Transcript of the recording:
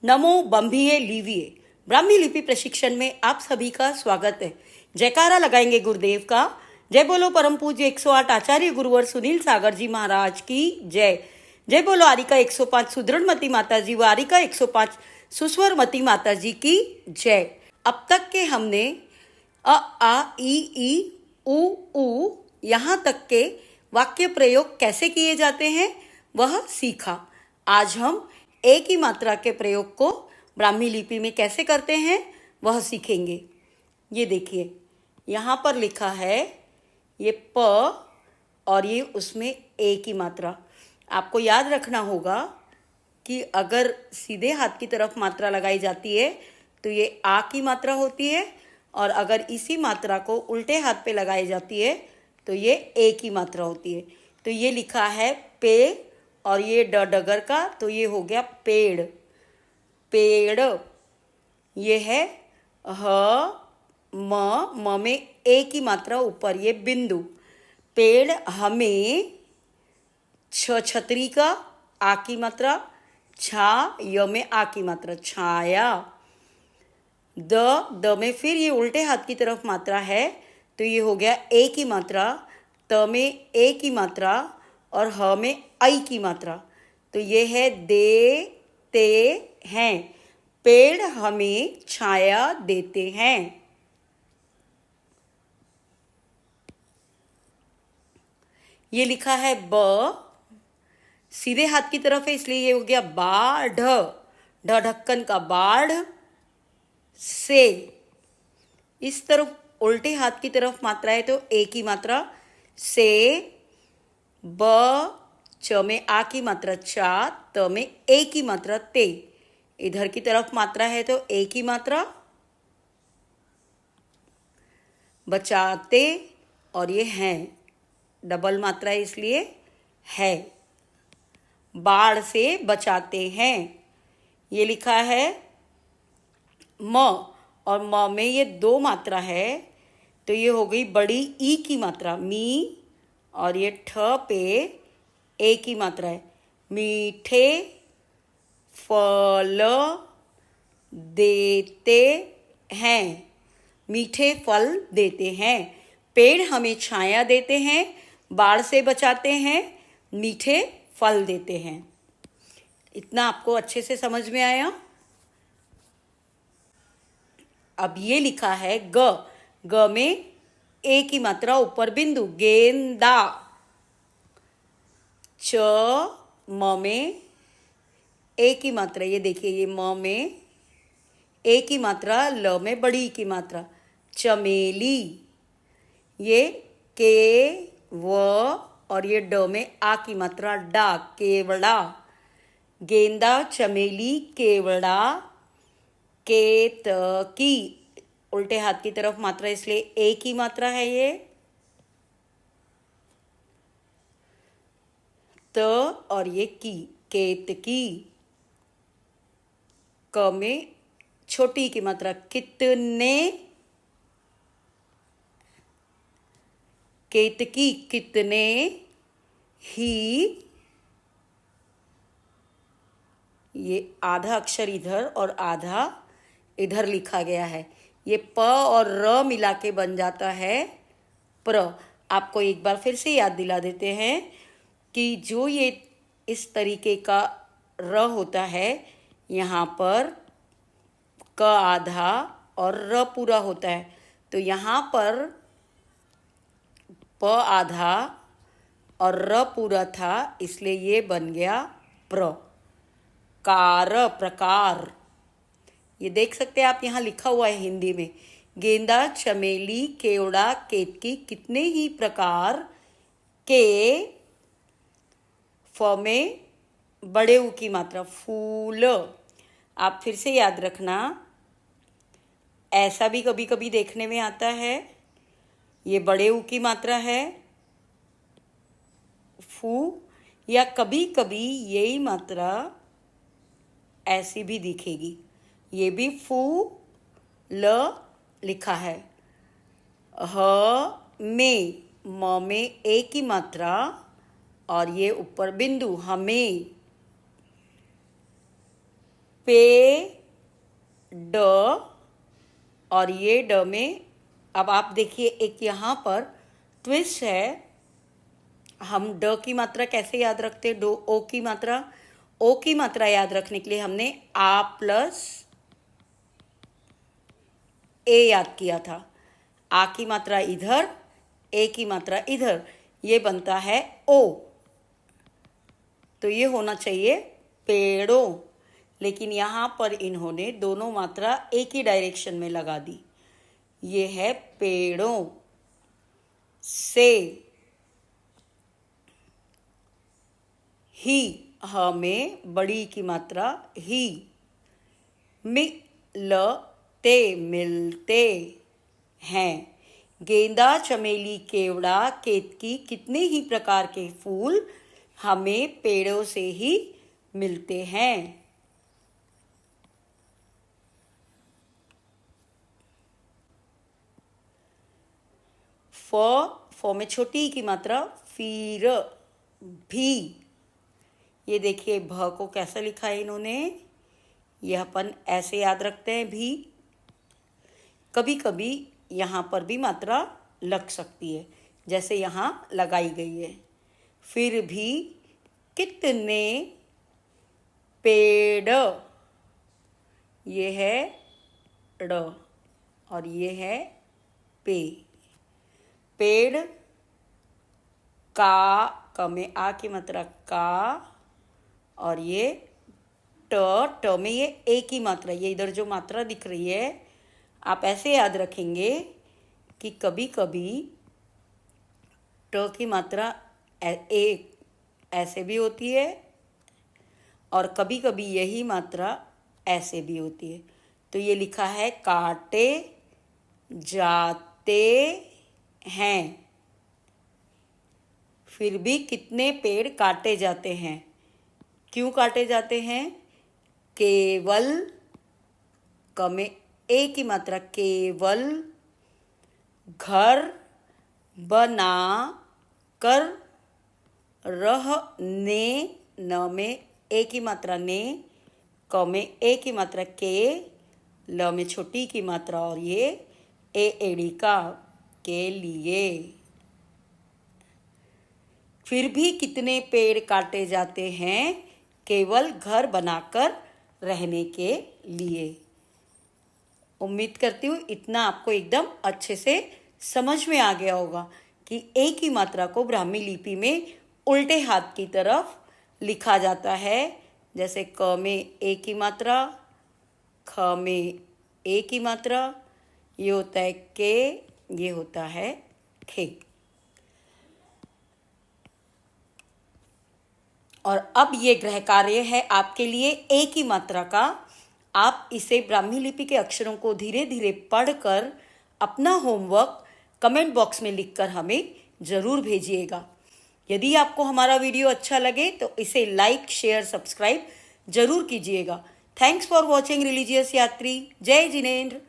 नमो बम्भिये लीविये। ब्राह्मी लिपि प्रशिक्षण में आप सभी का स्वागत है। जयकारा लगाएंगे गुरुदेव का। जय बोलो परम पूज्य 108 आचार्य गुरुवर सुनील सागर जी महाराज की जय। जय बोलो आरिका 105 सुदृढ़मती माता जी व आरिका 105 सुस्वरमती माता जी की जय। अब तक के हमने अ आ ई उ ऊ यहाँ तक के वाक्य प्रयोग कैसे किए जाते हैं वह सीखा। आज हम एक ही मात्रा के प्रयोग को ब्राह्मी लिपि में कैसे करते हैं वह सीखेंगे। ये देखिए यहाँ पर लिखा है ये प और ये उसमें एक ही मात्रा। आपको याद रखना होगा कि अगर सीधे हाथ की तरफ मात्रा लगाई जाती है तो ये आ की मात्रा होती है, और अगर इसी मात्रा को उल्टे हाथ पे लगाई जाती है तो ये एक ही मात्रा होती है। तो ये लिखा है पे और ये ड डगर का, तो ये हो गया पेड़। पेड़। ये है ह म में एक ही मात्रा ऊपर, ये बिंदु। पेड़ हमें छ छतरी का आ की मात्रा, छा य में आ की मात्रा छाया। द में फिर ये उल्टे हाथ की तरफ मात्रा है तो ये हो गया एक ही मात्रा। त में एक ही मात्रा और ह में आई की मात्रा, तो ये है देते हैं। पेड़ हमें छाया देते हैं। ये लिखा है ब, सीधे हाथ की तरफ है इसलिए ये हो गया बाढ़। ढ ढक्कन का बाढ़ से। इस तरफ उल्टे हाथ की तरफ मात्रा है तो एक ही मात्रा से। ब च में आ की मात्रा चा, त में एक ही मात्रा ते। इधर की तरफ मात्रा है तो एक ही मात्रा बचाते, और ये हैं डबल मात्रा इसलिए है। बाढ़ से बचाते हैं। ये लिखा है म, और म में ये दो मात्रा है तो ये हो गई बड़ी ई की मात्रा मी, और ये ठ पे एक ही मात्रा है। मीठे फल देते हैं। मीठे फल देते हैं। पेड़ हमें छाया देते हैं, बाढ़ से बचाते हैं, मीठे फल देते हैं। इतना आपको अच्छे से समझ में आया। अब ये लिखा है ग। ग में एक ही मात्रा ऊपर बिंदु गेंदा। च म में एक ही मात्रा, ये देखिए ये म में एक ही मात्रा, ल में बड़ी की मात्रा चमेली। ये के व और ये ड में आ की मात्रा डा केवड़ा। गेंदा चमेली केवड़ा केतकी। उल्टे हाथ की तरफ मात्रा इसलिए एक ही मात्रा है ये। त और ये की केतकी। क में छोटी की मात्रा कितने। केतकी कितने ही। ये आधा अक्षर इधर और आधा इधर लिखा गया है। ये प और र मिला के बन जाता है प्र। आपको एक बार फिर से याद दिला देते हैं कि जो ये इस तरीके का र होता है, यहाँ पर क आधा और र पूरा होता है, तो यहाँ पर प आधा और र पूरा था इसलिए ये बन गया प्र। कार प्रकार। ये देख सकते हैं आप, यहाँ लिखा हुआ है हिंदी में गेंदा चमेली केवड़ा केतकी कितने ही प्रकार के। फ में बड़े ऊ की मात्रा फूल। आप फिर से याद रखना, ऐसा भी कभी कभी देखने में आता है। ये बड़े ऊ की मात्रा है फू, या कभी कभी यही मात्रा ऐसी भी दिखेगी। ये भी फू ल लिखा है। ह में म में एक ही मात्रा और ये ऊपर बिंदु हमें। पे और ये ड में अब आप देखिए एक यहाँ पर ट्विस्ट है। हम ड की मात्रा कैसे याद रखते, डो ओ की मात्रा, ओ की मात्रा याद रखने के लिए हमने आ प्लस ए याद किया था। आ की मात्रा इधर, ए की मात्रा इधर, ये बनता है ओ। तो ये होना चाहिए पेड़ों, लेकिन यहाँ पर इन्होंने दोनों मात्रा एक ही डायरेक्शन में लगा दी। ये है पेड़ों से। ही, हमें बड़ी की मात्रा ही। मिलते, मिलते हैं। गेंदा, चमेली, केवड़ा, केतकी कितने ही प्रकार के फूल हमें पेड़ों से ही मिलते हैं। फ में छोटी की मात्रा फिर, भी। ये देखिए भ को कैसा लिखा है इन्होंने, यह अपन ऐसे याद रखते हैं भी। कभी कभी यहाँ पर भी मात्रा लग सकती है, जैसे यहाँ लगाई गई है। फिर भी कितने पेड़, ये है ड़ और ये है पे। पेड़ का में आ की मात्रा का, और ये ट में ये ए की मात्रा, ये इधर जो मात्रा दिख रही है आप ऐसे याद रखेंगे कि कभी कभी ट की मात्रा ए ऐसे भी होती है और कभी कभी यही मात्रा ऐसे भी होती है। तो ये लिखा है काटे जाते हैं। फिर भी कितने पेड़ काटे जाते हैं, क्यों काटे जाते हैं? केवल में ए की मात्रा केवल घर बना कर रहने, न में ए की मात्रा ने, क में ए की मात्रा के, ल में छोटी की मात्रा और ये ए एड़ी का, के लिए। फिर भी कितने पेड़ काटे जाते हैं, केवल घर बनाकर रहने के लिए। उम्मीद करती हूँ इतना आपको एकदम अच्छे से समझ में आ गया होगा कि ए की मात्रा को ब्राह्मी लिपि में उल्टे हाथ की तरफ लिखा जाता है। जैसे क में ए की मात्रा, ख में ए की मात्रा, ये होता है के, ये होता है खे। और अब ये गृह कार्य है आपके लिए ए की मात्रा का। आप इसे ब्राह्मी लिपि के अक्षरों को धीरे धीरे पढ़कर अपना होमवर्क कमेंट बॉक्स में लिखकर हमें ज़रूर भेजिएगा। यदि आपको हमारा वीडियो अच्छा लगे तो इसे लाइक, शेयर, सब्सक्राइब जरूर कीजिएगा। थैंक्स फॉर वॉचिंग रिलीजियस यात्री। जय जिनेंद्र।